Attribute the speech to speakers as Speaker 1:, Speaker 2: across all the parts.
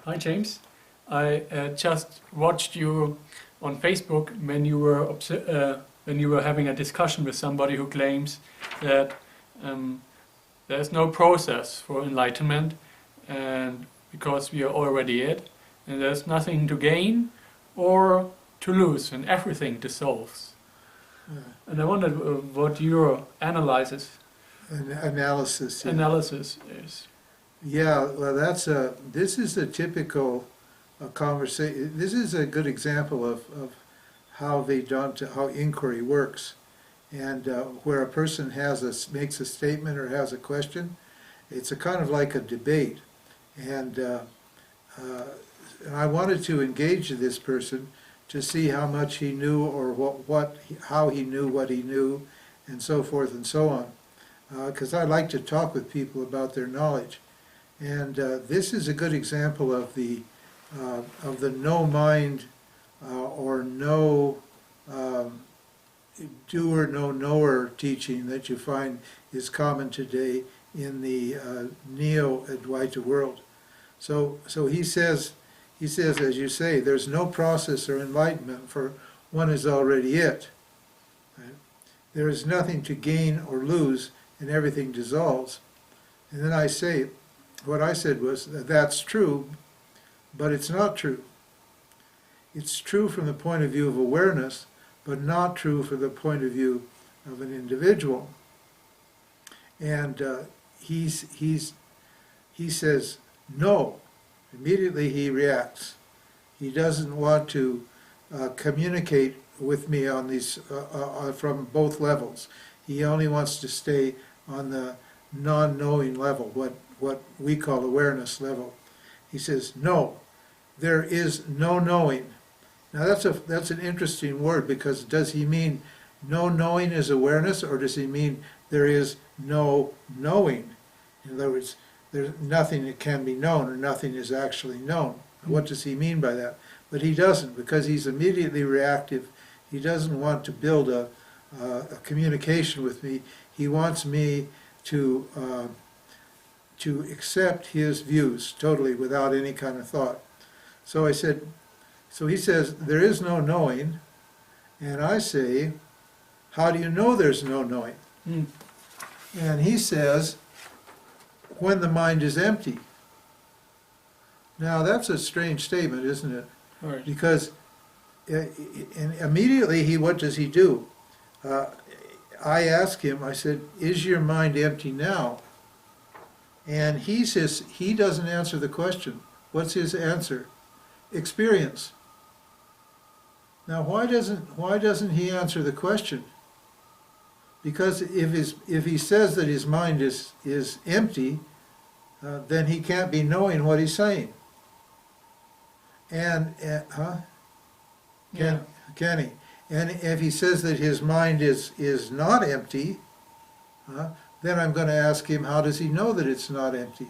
Speaker 1: Hi James, I just watched you on Facebook when you were having a discussion with somebody who claims that there's no process for enlightenment, and because we are already it, and there's nothing to gain or to lose, and everything dissolves. And I wondered what your analysis is.
Speaker 2: Yeah, well, this is a typical conversation. This is a good example of how Vedanta, how inquiry works, and where a person makes a statement or has a question. It's a kind of like a debate, and I wanted to engage this person to see how much he knew, or how he knew what he knew, and so forth and so on. Because I like to talk with people about their knowledge. And this is a good example of the no mind or no doer, no knower teaching that you find is common today in the neo-Advaita world. So he says, as you say, there's no process or enlightenment, for one is already it. Right? There is nothing to gain or lose, and everything dissolves. And then I say, what I said was that's true, but it's not true. It's true from the point of view of awareness, but not true from the point of view of an individual. And he says no. Immediately he reacts. He doesn't want to communicate with me on these from both levels. He only wants to stay on the non-knowing level, what we call awareness level. He says, no, there is no knowing. Now that's an interesting word, because does he mean no knowing is awareness, or does he mean there is no knowing? In other words, there's nothing that can be known, or nothing is actually known. What does he mean by that? But he doesn't, because he's immediately reactive. He doesn't want to build a communication with me. He wants me to accept his views totally without any kind of thought. So I said, so he says, there is no knowing, and I say, how do you know there's no knowing? And he says, when the mind is empty. Now that's a strange statement, isn't it?
Speaker 1: Right.
Speaker 2: Because immediately what does he do? I ask him, I said, is your mind empty now? And he says, he doesn't answer the question. What's his answer? Experience. Now why doesn't he answer the question? Because if he says that his mind is empty, then he can't be knowing what he's saying. And can he? And if he says that his mind is not empty, then I'm going to ask him, how does he know that it's not empty?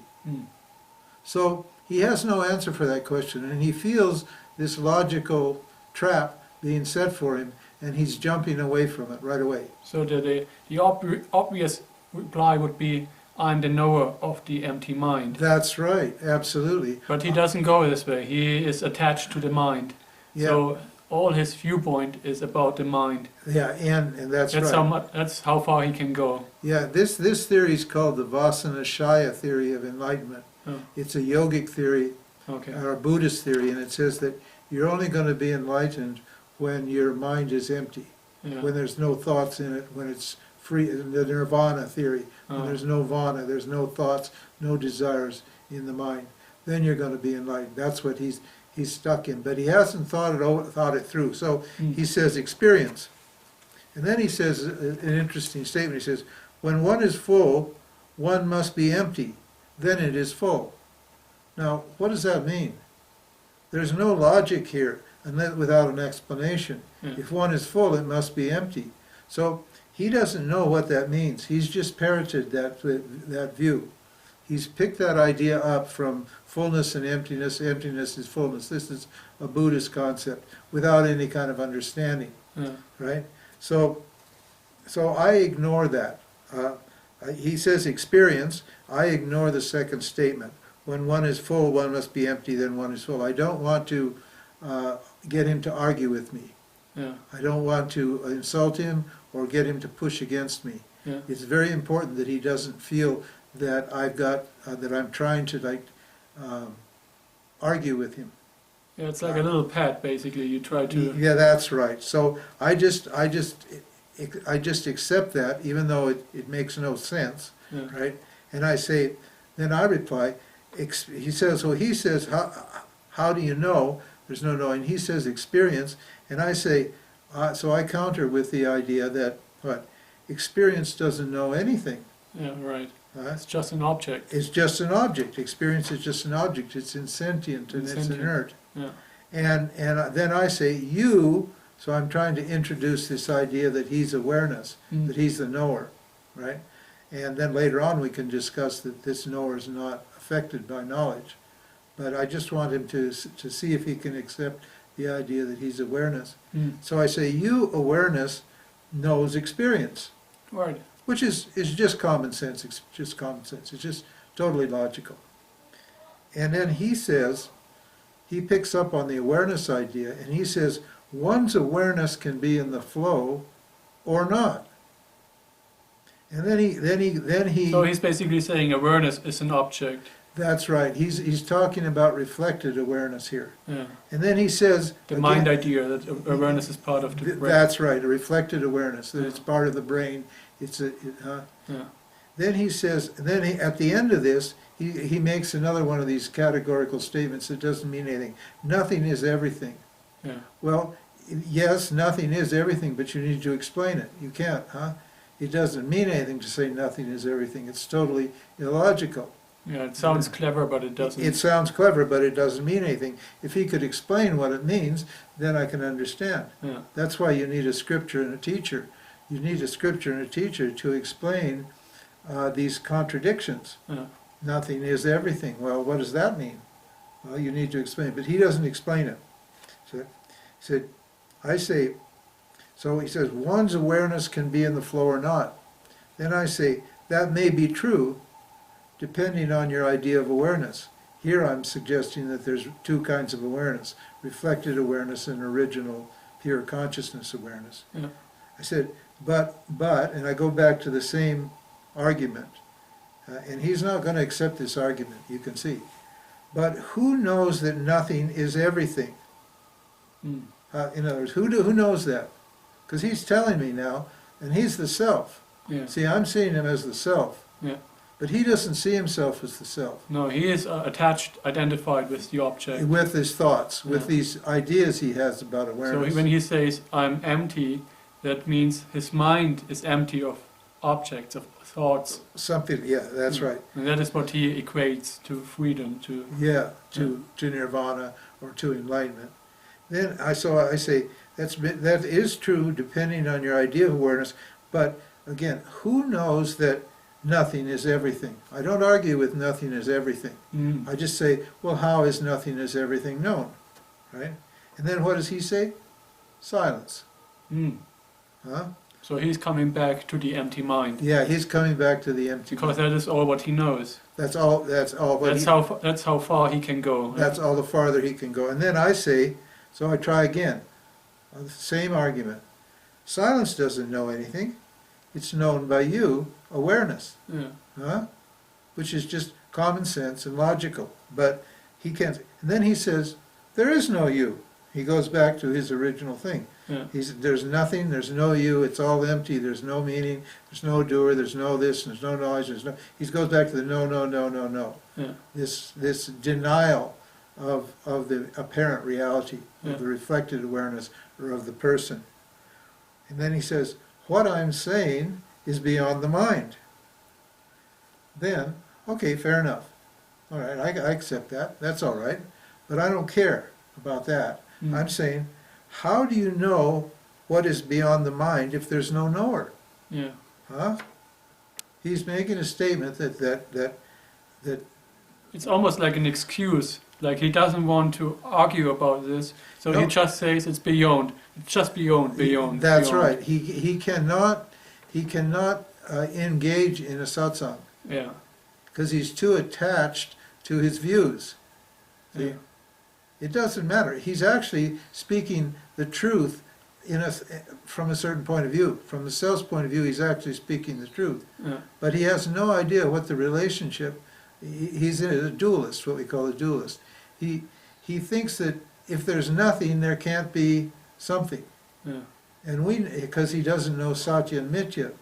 Speaker 2: So he has no answer for that question, and he feels this logical trap being set for him, and he's jumping away from it right away.
Speaker 1: So the obvious reply would be, I'm the knower of the empty mind.
Speaker 2: That's right, absolutely.
Speaker 1: But he doesn't go this way. He is attached to the mind.
Speaker 2: Yeah.
Speaker 1: So all his viewpoint is about the mind.
Speaker 2: Yeah, and that's right.
Speaker 1: That's how far he can go.
Speaker 2: Yeah, this theory is called the Vasanashaya theory of enlightenment.
Speaker 1: Oh.
Speaker 2: It's a yogic theory,
Speaker 1: Okay.
Speaker 2: or a Buddhist theory, and it says that you're only going to be enlightened when your mind is empty, when there's no thoughts in it, when it's free, the nirvana theory, when there's no vana, there's no thoughts, no desires in the mind. Then you're going to be enlightened. That's what he's stuck in. But he hasn't thought it through. So he says experience. And then he says an interesting statement. He says, when one is full, one must be empty. Then it is full. Now, what does that mean? There's no logic here, unless without an explanation. If one is full, it must be empty. So he doesn't know what that means. He's just parroted that view. He's picked that idea up from fullness and emptiness. Emptiness is fullness. This is a Buddhist concept without any kind of understanding, right? So I ignore that. He says experience. I ignore the second statement. when one is full, one must be empty, then one is full. I don't want to get him to argue with me.
Speaker 1: Yeah.
Speaker 2: I don't want to insult him or get him to push against me.
Speaker 1: Yeah.
Speaker 2: It's very important that he doesn't feel that I've got that I'm trying to argue with him.
Speaker 1: Yeah, it's like a little pet, basically. You try to.
Speaker 2: Yeah, that's right. So I just accept that, even though it makes no sense,
Speaker 1: Yeah.
Speaker 2: right? And I say, then I reply. He says, how do you know? There's no knowing. He says experience, and I say, so I counter with the idea that what experience doesn't know anything.
Speaker 1: Yeah, right. It's just an object.
Speaker 2: It's just an object. Experience is just an object. It's insentient and it's inert.
Speaker 1: Yeah.
Speaker 2: And then I say you. So I'm trying to introduce this idea that he's awareness, that he's the knower, right? And then later on we can discuss that this knower is not affected by knowledge. But I just want him to see if he can accept the idea that he's awareness. So I say you, awareness, knows experience.
Speaker 1: Right.
Speaker 2: Which is just common sense. It's just common sense. It's just totally logical. And then he says, he picks up on the awareness idea, and he says, one's awareness can be in the flow or not. And then he.
Speaker 1: So he's basically saying awareness is an object.
Speaker 2: That's right. He's talking about reflected awareness here.
Speaker 1: Yeah.
Speaker 2: And then he says
Speaker 1: the mind idea that awareness is part of the brain.
Speaker 2: That's right. A reflected awareness that it's part of the brain. It's
Speaker 1: Yeah.
Speaker 2: Then he says. At the end of this, he makes another one of these categorical statements that doesn't mean anything. Nothing is everything.
Speaker 1: Yeah.
Speaker 2: Well, yes, nothing is everything, but you need to explain it. You can't, huh? It doesn't mean anything to say nothing is everything. It's totally illogical.
Speaker 1: Yeah, it sounds clever, but it doesn't.
Speaker 2: It sounds clever, but it doesn't mean anything. If he could explain what it means, then I can understand.
Speaker 1: Yeah.
Speaker 2: That's why you need a scripture and a teacher. You need a scripture and a teacher to explain these contradictions.
Speaker 1: Yeah.
Speaker 2: Nothing is everything. Well, what does that mean? Well, you need to explain. But he doesn't explain it. So he said, I say, so he says, one's awareness can be in the flow or not. Then I say, that may be true, depending on your idea of awareness. Here I'm suggesting that there's two kinds of awareness, reflected awareness and original pure consciousness awareness.
Speaker 1: Yeah.
Speaker 2: I said, but, and I go back to the same argument, and he's not going to accept this argument, you can see. But who knows that nothing is everything? In other words, who knows that? Because he's telling me now, and he's the self.
Speaker 1: Yeah.
Speaker 2: See, I'm seeing him as the self.
Speaker 1: Yeah.
Speaker 2: But he doesn't see himself as the self.
Speaker 1: No, he is attached, identified with the object.
Speaker 2: With his thoughts, with these ideas he has about awareness.
Speaker 1: So when he says, I'm empty, that means his mind is empty of objects, of thoughts.
Speaker 2: Something, yeah, that's right.
Speaker 1: And that is what he equates to freedom, to...
Speaker 2: Yeah, to nirvana or to enlightenment. Then I say, that is true depending on your idea of awareness, but again, who knows that nothing is everything? I don't argue with nothing is everything. I just say, well, how is nothing is everything known? Right? And then what does he say? Silence. Huh?
Speaker 1: So he's coming back to the empty mind.
Speaker 2: Yeah, he's coming back to the empty
Speaker 1: because
Speaker 2: mind.
Speaker 1: that is all what he knows.
Speaker 2: That's all. That's
Speaker 1: how far he can go.
Speaker 2: That's all the farther he can go. And then I say, so I try again. The same argument. Silence doesn't know anything. It's known by you, awareness.
Speaker 1: Yeah.
Speaker 2: Huh? Which is just common sense and logical. But he can't. And then he says, there is no you. He goes back to his original thing.
Speaker 1: Yeah.
Speaker 2: There's nothing, there's no you, it's all empty, there's no meaning, there's no doer, there's no this, there's no knowledge, he goes back to the no.
Speaker 1: Yeah.
Speaker 2: This denial of the apparent reality,
Speaker 1: Yeah.
Speaker 2: of the reflected awareness, or of the person. And then he says, what I'm saying is beyond the mind. Then, okay, fair enough. All right, I accept that, that's all right. But I don't care about that. I'm saying, how do you know what is beyond the mind if there's no knower?
Speaker 1: Yeah.
Speaker 2: Huh? He's making a statement that
Speaker 1: it's almost like an excuse. Like he doesn't want to argue about this, so he just says it's beyond. It's just beyond.
Speaker 2: That's
Speaker 1: beyond.
Speaker 2: right. He cannot engage in a satsang.
Speaker 1: Yeah.
Speaker 2: Because he's too attached to his views. See?
Speaker 1: Yeah.
Speaker 2: It doesn't matter. He's actually speaking the truth from a certain point of view. From the self's point of view, he's actually speaking the truth.
Speaker 1: Yeah.
Speaker 2: But he has no idea what the relationship. He's a dualist, what we call a dualist. He thinks that if there's nothing, there can't be something.
Speaker 1: Yeah.
Speaker 2: And because he doesn't know Satya and Mithya,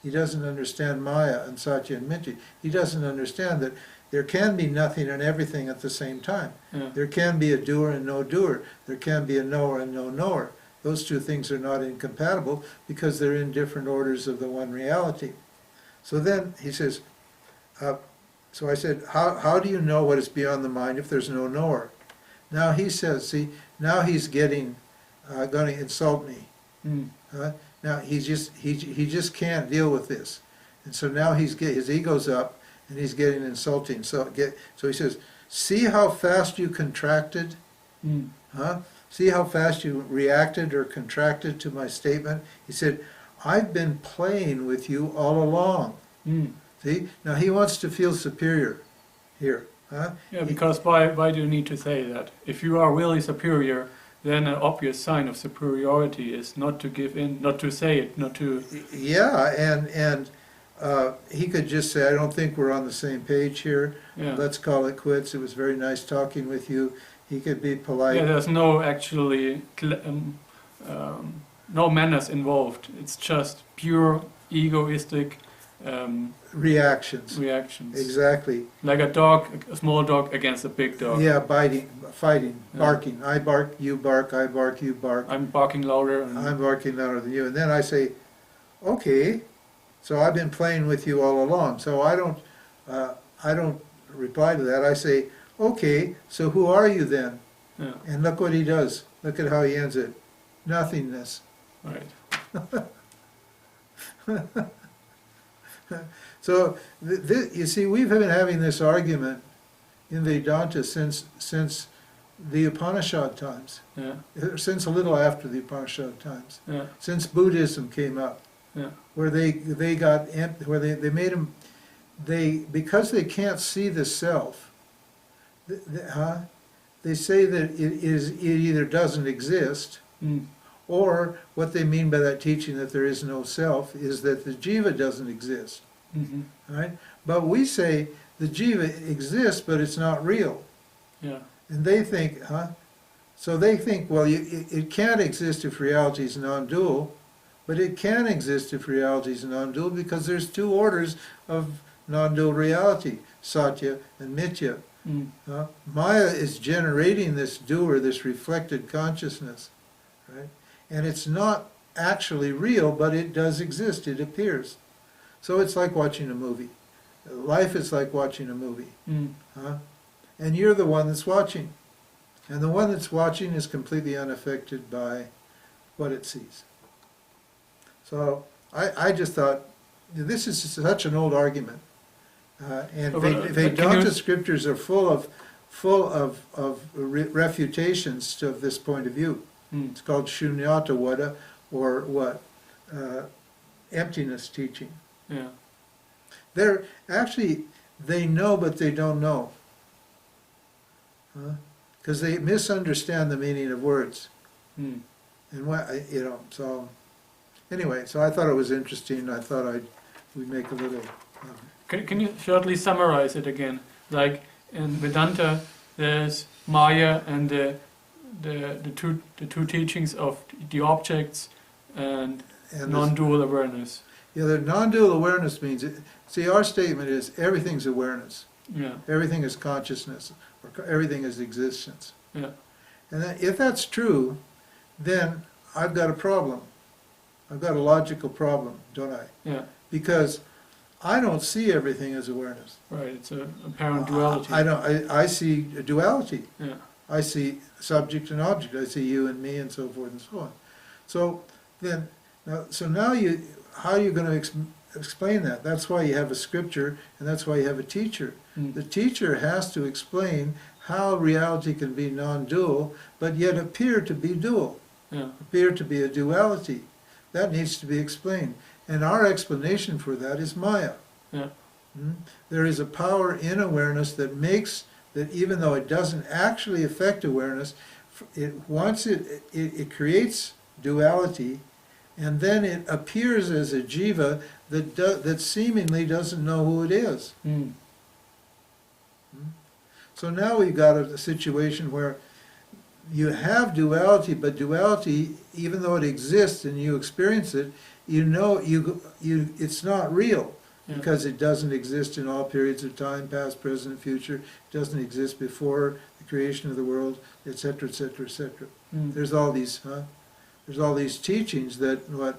Speaker 2: he doesn't understand Maya and Satya and Mithya. He doesn't understand that there can be nothing and everything at the same time.
Speaker 1: Yeah.
Speaker 2: There can be a doer and no doer. There can be a knower and no knower. Those two things are not incompatible because they're in different orders of the one reality. So then he says, so I said, how do you know what is beyond the mind if there's no knower? Now he says, see, now he's getting, going to insult me. Now he just can't deal with this. And so now his ego's up and he's getting insulting. So he says, see how fast you contracted? See how fast you reacted or contracted to my statement? He said, I've been playing with you all along. See? Now he wants to feel superior here.
Speaker 1: Yeah, because why do you need to say that? If you are really superior, then an obvious sign of superiority is not to give in, not to say it, not to...
Speaker 2: Yeah, and he could just say, I don't think we're on the same page here.
Speaker 1: Yeah.
Speaker 2: Let's call it quits. It was very nice talking with you. He could be polite.
Speaker 1: Yeah, there's no actually no manners involved. It's just pure egoistic
Speaker 2: reactions. Exactly.
Speaker 1: Like a small dog against a big dog.
Speaker 2: Yeah, fighting, barking. I bark, you bark, I bark, you bark.
Speaker 1: I'm barking louder.
Speaker 2: I'm barking louder than you. And then I say, okay, so I've been playing with you all along. So I don't reply to that. I say, okay, so who are you then?
Speaker 1: Yeah.
Speaker 2: And look what he does. Look at how he ends it. Nothingness.
Speaker 1: Right.
Speaker 2: So you see, we've been having this argument in Vedanta since the Upanishad times.
Speaker 1: Yeah.
Speaker 2: Since a little after the Upanishad times.
Speaker 1: Yeah.
Speaker 2: Since Buddhism came up.
Speaker 1: Yeah.
Speaker 2: Where they made them, because they can't see the self, they say that it either doesn't exist, or what they mean by that teaching that there is no self is that the jiva doesn't exist. Right? But we say the jiva exists, but it's not real.
Speaker 1: Yeah.
Speaker 2: And they think, so they think, well, it can't exist if reality is non-dual, but it can exist if reality is non-dual because there's two orders of non-dual reality, Satya and Mithya. Maya is generating this doer, this reflected consciousness, right? And it's not actually real, but it does exist, it appears. So it's like watching a movie. Life is like watching a movie. And you're the one that's watching. And the one that's watching is completely unaffected by what it sees. So I just thought, this is such an old argument. And Vedanta scriptures are full of refutations of this point of view. It's called Shunyata or what? Emptiness teaching.
Speaker 1: Yeah.
Speaker 2: They're actually, they know but they don't know. Because they misunderstand the meaning of words. And what, so anyway, so I thought it was interesting. I thought we'd make a little...
Speaker 1: Can you shortly summarize it again? Like in Vedanta, there's Maya and the two teachings of the objects and non-dual awareness.
Speaker 2: Yeah, the non-dual awareness means, see, our statement is everything's awareness.
Speaker 1: Yeah.
Speaker 2: Everything is consciousness, or everything is existence.
Speaker 1: Yeah.
Speaker 2: And if that's true, then I've got a problem. I've got a logical problem, don't I?
Speaker 1: Yeah.
Speaker 2: Because I don't see everything as awareness.
Speaker 1: Right, it's an apparent duality.
Speaker 2: I see a duality.
Speaker 1: Yeah.
Speaker 2: I see subject and object. I see you and me and so forth and so on. So then, now how are you going to explain that? That's why you have a scripture, and that's why you have a teacher. The teacher has to explain how reality can be non-dual, but yet appear to be dual, appear to be a duality. That needs to be explained. And our explanation for that is Maya.
Speaker 1: Yeah.
Speaker 2: There is a power in awareness that makes that, even though it doesn't actually affect awareness, it creates duality, and then it appears as a jiva that seemingly doesn't know who it is. So now we've got a situation where you have duality, but duality, even though it exists and you experience it, you know it's not real.
Speaker 1: Yeah.
Speaker 2: Because it doesn't exist in all periods of time, past, present, future. It doesn't exist before the creation of the world, etc., etc., etc. There's all these teachings that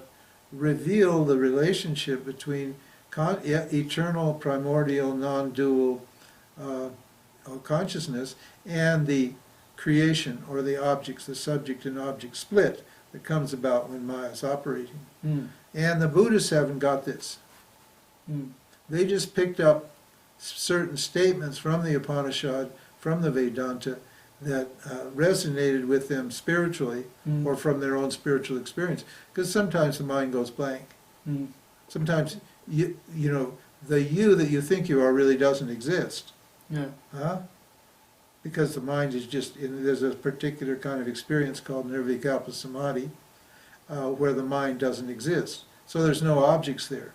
Speaker 2: reveal the relationship between eternal, primordial, non-dual consciousness and the creation, or the objects, the subject and object split that comes about when Maya is operating. And the Buddhists haven't got this. They just picked up certain statements from the Upanishad, from the Vedanta, that resonated with them spiritually, or from their own spiritual experience. Because sometimes the mind goes blank. Sometimes you know, the you that you think you are really doesn't exist. Because the mind is just, there's a particular kind of experience called nirvikalpa samadhi, where the mind doesn't exist. So there's no objects there.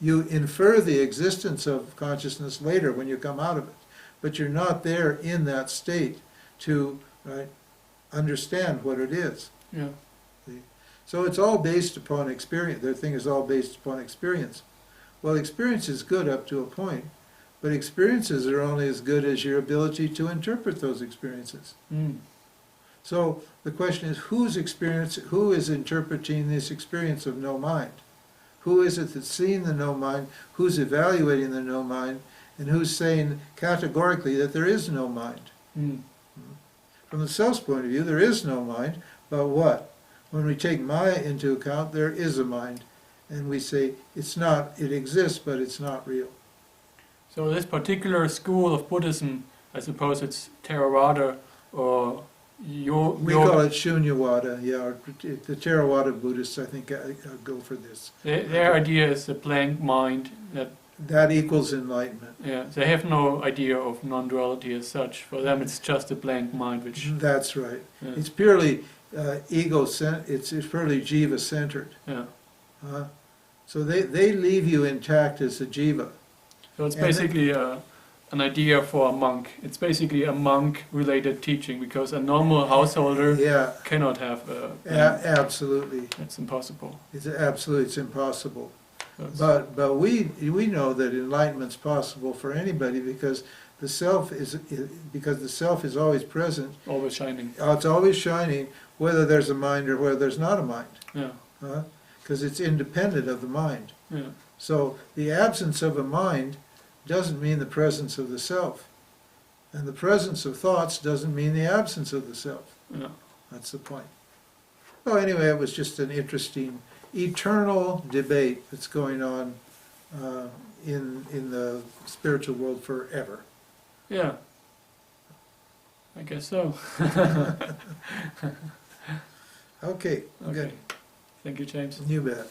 Speaker 2: You infer the existence of consciousness later when you come out of it, but you're not there in that state to understand what it is. So it's all based upon experience. Their thing is all based upon experience. Well, experience is good up to a point, but experiences are only as good as your ability to interpret those experiences. So the question is, who is interpreting this experience of no mind? Who is it that's seeing the no mind? Who's evaluating the no mind? And who's saying categorically that there is no mind? From the self's point of view, there is no mind, but what? When we take Maya into account, there is a mind. And we say, it's not, it exists, but it's not real.
Speaker 1: So this particular school of Buddhism, I suppose it's Theravada, or
Speaker 2: we call it Shunyavada, yeah. Or the Theravada Buddhists, I think, go for this.
Speaker 1: Their idea is a blank mind
Speaker 2: that equals enlightenment.
Speaker 1: Yeah, they have no idea of non-duality as such. For them, it's just a blank mind, which.
Speaker 2: That's right. Yeah. It's purely it's purely jiva-centered.
Speaker 1: Yeah.
Speaker 2: So they leave you intact as a jiva.
Speaker 1: So it's basically an idea for a monk. It's basically a monk-related teaching, because a normal householder cannot have
Speaker 2: absolutely.
Speaker 1: It's impossible.
Speaker 2: It's impossible. But we know that enlightenment's possible for anybody, because the self is always present.
Speaker 1: Always shining.
Speaker 2: It's always shining, whether there's a mind or whether there's not a mind.
Speaker 1: Yeah.
Speaker 2: Because it's independent of the mind.
Speaker 1: Yeah.
Speaker 2: So the absence of a mind doesn't mean the presence of the self. And the presence of thoughts doesn't mean the absence of the self.
Speaker 1: Yeah.
Speaker 2: That's the point. Well, anyway, it was just an interesting, eternal debate that's going on in the spiritual world forever.
Speaker 1: Yeah. I guess so.
Speaker 2: Okay, good.
Speaker 1: Thank you, James.
Speaker 2: You bet.